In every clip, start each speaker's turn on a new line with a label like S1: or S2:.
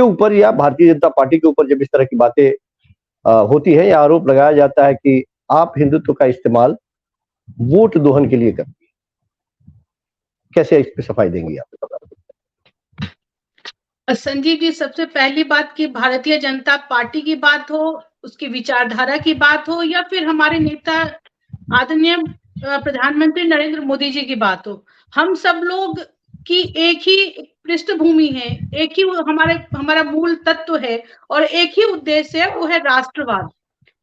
S1: के ऊपर या भारतीय जनता पार्टी के ऊपर जब इस तरह की बातें होती है या आरोप लगाया जाता है कि आप हिंदुत्व का इस्तेमाल वोट दोहन के लिए करती है, कैसे इस पे सफाई देंगी आप?
S2: संजीव जी, सबसे पहली बात कि भारतीय जनता पार्टी की बात हो, उसकी विचारधारा की बात हो, या फिर हमारे नेता आदरणीय प्रधानमंत्री नरेंद्र मोदी जी की बात हो, हम सब लोग की एक ही पृष्ठभूमि है, एक ही हमारा मूल तत्व है और एक ही उद्देश्य है, वो है राष्ट्रवाद।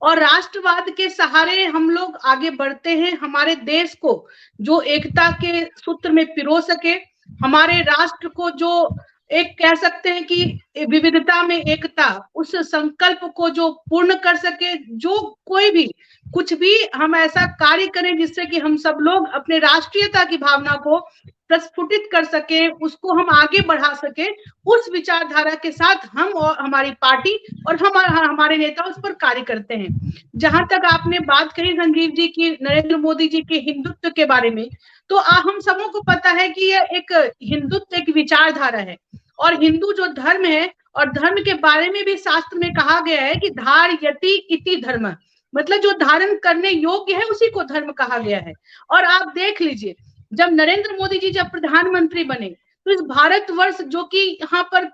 S2: और राष्ट्रवाद के सहारे हम लोग आगे बढ़ते हैं, हमारे देश को जो एकता के सूत्र में पिरो सके, हमारे राष्ट्र को जो एक कह सकते हैं कि विविधता में एकता, उस संकल्प को जो पूर्ण कर सके, जो कोई भी कुछ भी हम ऐसा कार्य करें जिससे कि हम सब लोग अपने राष्ट्रीयता की भावना को प्रस्फुटित कर सके, उसको हम आगे बढ़ा सके, उस विचारधारा के साथ हम और हमारी पार्टी और हमारे नेता उस पर कार्य करते हैं। जहां तक आपने बात कही संजीव जी की नरेंद्र मोदी जी के हिंदुत्व के बारे में, तो हम सबों को पता है कि यह एक हिंदुत्व एक विचारधारा है और हिंदू जो धर्म है, और धर्म के बारे में भी शास्त्र में कहा गया है कि धारयति इति धर्म, मतलब जो धारण करने योग्य है उसी को धर्म कहा गया है। और आप देख लीजिए, जब नरेंद्र मोदी जी जब प्रधानमंत्री बने, तो इस भारतवर्ष जो कि यहाँ पर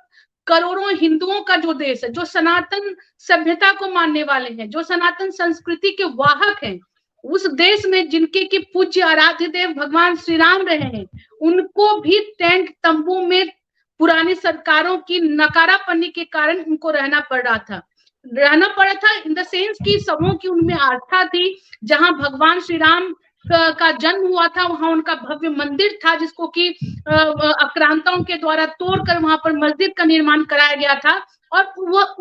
S2: करोड़ों हिंदुओं का जो देश है, जो सनातन सभ्यता को मानने वाले हैं, जो सनातन संस्कृति के वाहक हैं, उस देश में जिनके की पूज्य आराध्य देव भगवान श्री राम रहे हैं, उनको भी टेंट तंबू में पुरानी सरकारों की नकारापन्नी के कारण उनको रहना पड़ा था इन द सेंस की सबों की उनमें आस्था थी। जहां भगवान श्री राम का जन्म हुआ था, वहां उनका भव्य मंदिर था जिसको कि आक्रांताओं के द्वारा तोड़कर वहां पर मस्जिद का निर्माण कराया गया था। और वह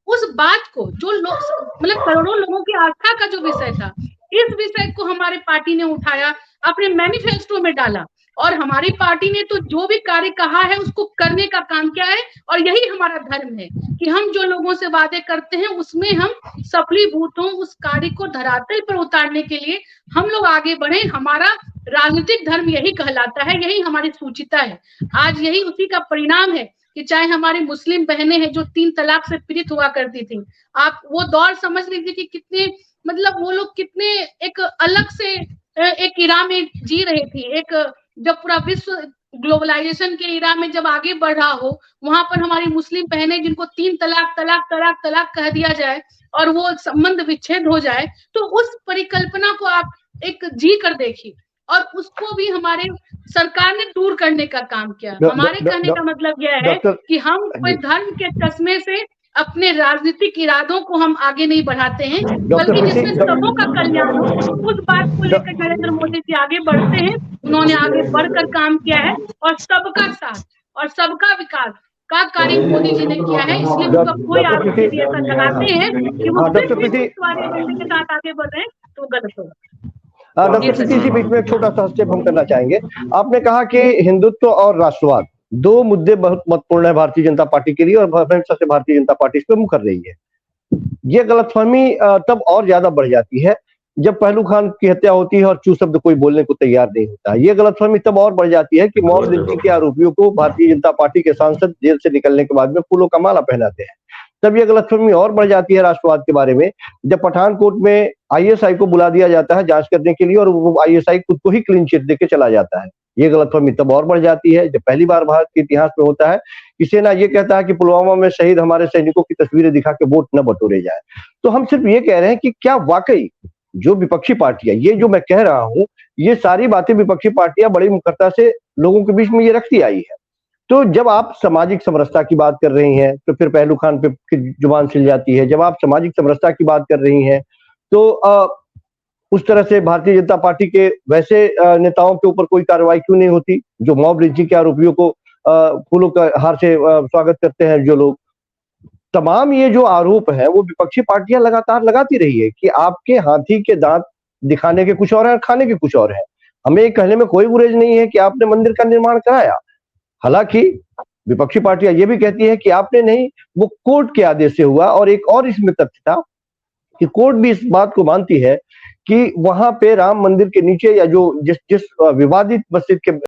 S2: उस बात को जो लोग मतलब करोड़ों लोगों की आस्था का जो विषय था, इस विषय को हमारी पार्टी ने उठाया, अपने मैनिफेस्टो में डाला, और हमारी पार्टी ने तो जो भी कार्य कहा है उसको करने का काम किया है। और यही हमारा धर्म है कि हम जो लोगों से वादे करते हैं उसमें हम सफलीभूत हों, उस कार्य को धरातल पर उतारने के लिए हम लोग आगे बढ़े। हमारा राजनीतिक धर्म यही कहलाता है, यही हमारी सूचिता है। आज यही उसी का परिणाम है कि चाहे हमारी मुस्लिम बहनें हैं जो 3 तलाक से पीड़ित हुआ करती थी, आप वो दौर समझ लीजिए कि कितने मतलब वो लोग कितने एक अलग से एक इरा में जी रही थी। एक जब पूरा विश्व ग्लोबलाइजेशन के इरा में जब आगे बढ़ रहा हो, वहां पर हमारी मुस्लिम बहनें जिनको 3 तलाक तलाक तलाक तलाक कह दिया जाए और वो संबंध विच्छेद हो जाए, तो उस परिकल्पना को आप एक जी कर देखिए, और उसको भी हमारे सरकार ने दूर करने का काम किया। हमारे कहने का मतलब यह है कि हम कोई धर्म के चश्मे से अपने राजनीतिक इरादों को हम आगे नहीं बढ़ाते हैं, बल्कि जिसमें सबों का कल्याण हो, उस बात को लेकर नरेंद्र मोदी जी आगे बढ़ते हैं। उन्होंने आगे बढ़कर काम किया है और सबका साथ और सबका विकास का कार्य मोदी जी ने किया है। इसलिए उनका कोई आरोप यदि ऐसा लगाते हैं कि वो सिर्फ वाले एजेंडे के साथ आगे बढ़ रहे हैं, तो गलत होगा।
S1: डॉक्टर प्रीति जी, बीच में एक छोटा सा हस्तक्षेप हम करना चाहेंगे। आपने कहा कि हिंदुत्व और राष्ट्रवाद 2 मुद्दे बहुत महत्वपूर्ण है भारतीय जनता पार्टी के लिए, और हमेशा से भारतीय जनता पार्टी इस पर मुंह कर रही है। ये गलतफहमी तब और ज्यादा बढ़ जाती है जब पहलू खान की हत्या होती है और चू शब्द कोई बोलने को तैयार नहीं होता। ये गलतफहमी तब और बढ़ जाती है कि मॉब लिंचिंग के आरोपियों को भारतीय जनता पार्टी के सांसद जेल से निकलने के बाद में फूलों का माला पहनाते हैं। तब यह गलतफहमी और बढ़ जाती है राष्ट्रवाद के बारे में जब पठानकोट में आईएसआई को बुला दिया जाता है जांच करने के लिए, और वो आईएसआई खुद को ही क्लीन चिट देके चला जाता है। ये गलतफहमी तब और बढ़ जाती है जब पहली बार भारत के इतिहास में होता है कि सेना ये कहता है कि पुलवामा में शहीद हमारे सैनिकों की तस्वीरें दिखा के वोट न बटोरे जाए। तो हम सिर्फ ये कह रहे हैं कि क्या वाकई जो विपक्षी पार्टियां, ये जो मैं कह रहा हूं, ये सारी बातें विपक्षी पार्टियां बड़ी मुखरता से लोगों के बीच में ये रखती आई है। तो जब आप सामाजिक समरसता की बात कर रही हैं तो फिर पहलू खान पे की जुबान सिल जाती है। जब आप सामाजिक समरसता की बात कर रही हैं तो उस तरह से भारतीय जनता पार्टी के वैसे नेताओं के ऊपर कोई कार्रवाई क्यों नहीं होती जो मॉब लिंचिंग के आरोपियों को फूलों का हार से स्वागत करते हैं। जो लोग तमाम ये जो आरोप है वो विपक्षी पार्टियां लगातार लगाती रही है कि आपके हाथी के दांत दिखाने के कुछ और है और खाने के कुछ और है। हमें कहने में कोई गुरेज नहीं है कि आपने मंदिर का निर्माण कराया, हालांकि विपक्षी पार्टियां ये भी कहती है कि आपने नहीं, वो कोर्ट के आदेश से हुआ। और एक और इसमें तथ्य था कि कोर्ट भी इस बात को मानती है कि वहां पे राम मंदिर के नीचे या जो जिस विवादित मस्जिद के